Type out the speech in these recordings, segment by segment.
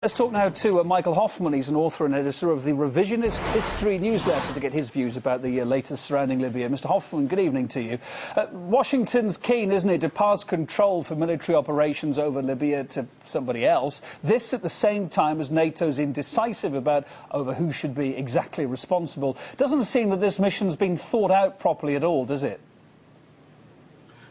Let's talk now to Michael Hoffman. He's an author and editor of the Revisionist History newsletter to get his views about the latest surrounding Libya. Mr. Hoffman, good evening to you. Washington's keen, isn't it, to pass control for military operations over Libya to somebody else. This at the same time as NATO's indecisive over who should be exactly responsible. Doesn't seem that this mission's been thought out properly at all, does it?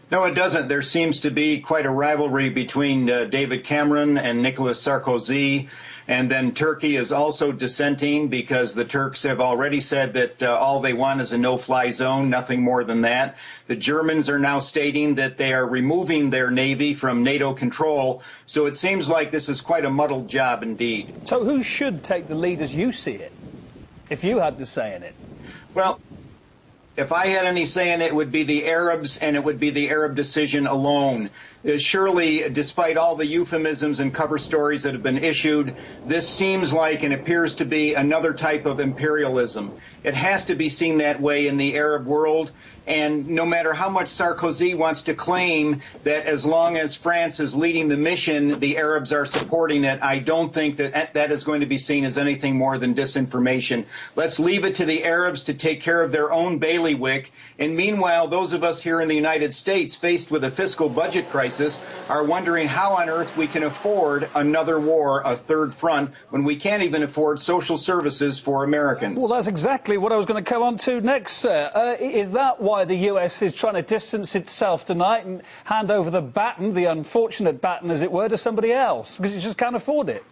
No, it doesn't. There seems to be quite a rivalry between David Cameron and Nicolas Sarkozy. And then Turkey is also dissenting because the Turks have already said that all they want is a no-fly zone, nothing more than that. The Germans are now stating that they are removing their navy from NATO control. So it seems like this is quite a muddled job indeed. So who should take the lead as you see it, if you had the say in it? Well, if I had any say in it, it would be the Arabs, and it would be the Arab decision alone. Surely, despite all the euphemisms and cover stories that have been issued, this seems like and appears to be another type of imperialism. It has to be seen that way in the Arab world. And no matter how much Sarkozy wants to claim that as long as France is leading the mission, the Arabs are supporting it, I don't think that that is going to be seen as anything more than disinformation. Let's leave it to the Arabs to take care of their own bailiwick. And meanwhile, those of us here in the United States faced with a fiscal budget crisis are wondering how on earth we can afford another war, a third front, when we can't even afford social services for Americans. Well, that's exactly what I was going to come on to next, sir. Is that why the US is trying to distance itself tonight and hand over the baton, the unfortunate baton, as it were, to somebody else? Because it just can't afford it.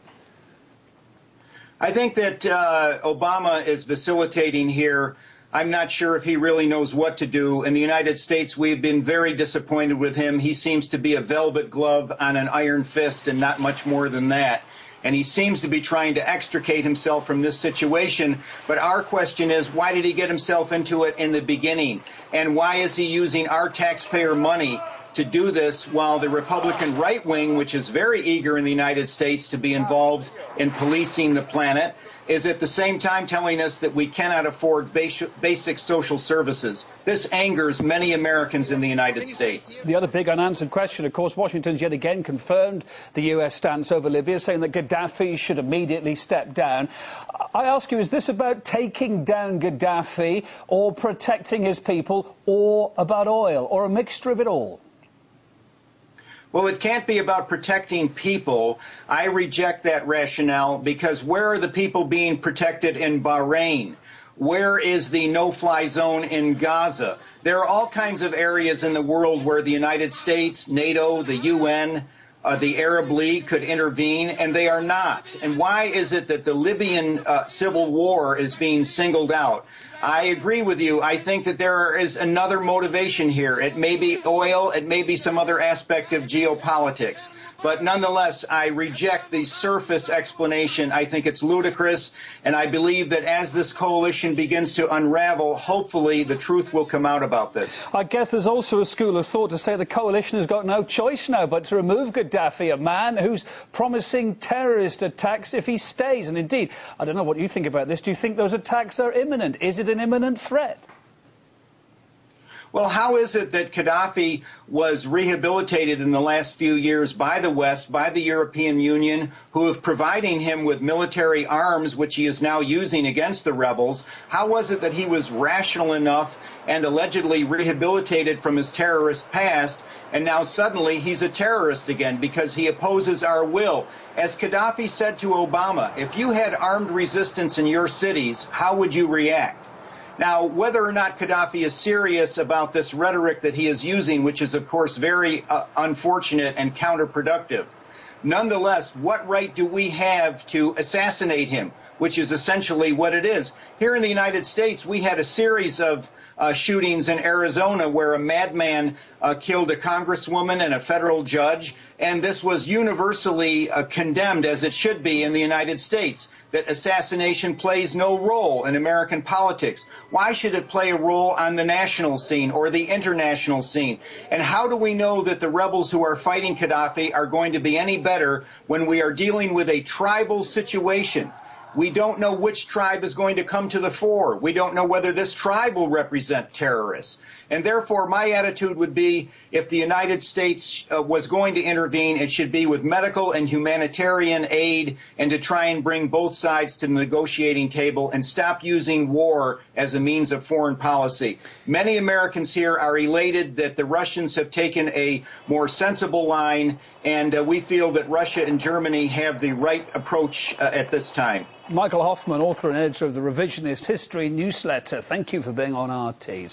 I think that Obama is facilitating here. I'm not sure if he really knows what to do. In the United States, we've been very disappointed with him. He seems to be a velvet glove on an iron fist and not much more than that. And he seems to be trying to extricate himself from this situation. But our question is, why did he get himself into it in the beginning? And why is he using our taxpayer money to do this while the Republican right wing, which is very eager in the United States to be involved in policing the planet, is at the same time telling us that we cannot afford basic social services. This angers many Americans in the United States. The other big unanswered question, of course, Washington's yet again confirmed the US stance over Libya, saying that Gaddafi should immediately step down. I ask you, is this about taking down Gaddafi or protecting his people, or about oil, or a mixture of it all? Well, it can't be about protecting people. I reject that rationale because where are the people being protected in Bahrain? Where is the no-fly zone in Gaza? There are all kinds of areas in the world where the United States, NATO, the UN, the Arab League could intervene, and they are not. And why is it that the Libyan civil war is being singled out? I agree with you. I think that there is another motivation here. It may be oil. It may be some other aspect of geopolitics. But nonetheless, I reject the surface explanation. I think it's ludicrous. And I believe that as this coalition begins to unravel, hopefully the truth will come out about this. I guess there's also a school of thought to say the coalition has got no choice now but to remove Gaddafi, a man who's promising terrorist attacks if he stays. And indeed, I don't know what you think about this. Do you think those attacks are imminent? Is it an imminent threat? Well, how is it that Gaddafi was rehabilitated in the last few years by the West, by the European Union, who is providing him with military arms, which he is now using against the rebels? How was it that he was rational enough and allegedly rehabilitated from his terrorist past, and now suddenly he's a terrorist again because he opposes our will? As Gaddafi said to Obama, if you had armed resistance in your cities, how would you react? Now, whether or not Gaddafi is serious about this rhetoric that he is using, which is, of course, very unfortunate and counterproductive, nonetheless, what right do we have to assassinate him, which is essentially what it is? Here in the United States, we had a series of shootings in Arizona where a madman killed a congresswoman and a federal judge, and this was universally condemned, as it should be in the United States, that assassination plays no role in American politics. Why should it play a role on the national scene or the international scene? And how do we know that the rebels who are fighting Gaddafi are going to be any better when we are dealing with a tribal situation? We don't know which tribe is going to come to the fore. We don't know whether this tribe will represent terrorists. And therefore, my attitude would be, if the United States was going to intervene, it should be with medical and humanitarian aid, and to try and bring both sides to the negotiating table and stop using war as a means of foreign policy. Many Americans here are elated that the Russians have taken a more sensible line, and we feel that Russia and Germany have the right approach at this time. Michael Hoffman, author and editor of the Revisionist History newsletter, thank you for being on RT.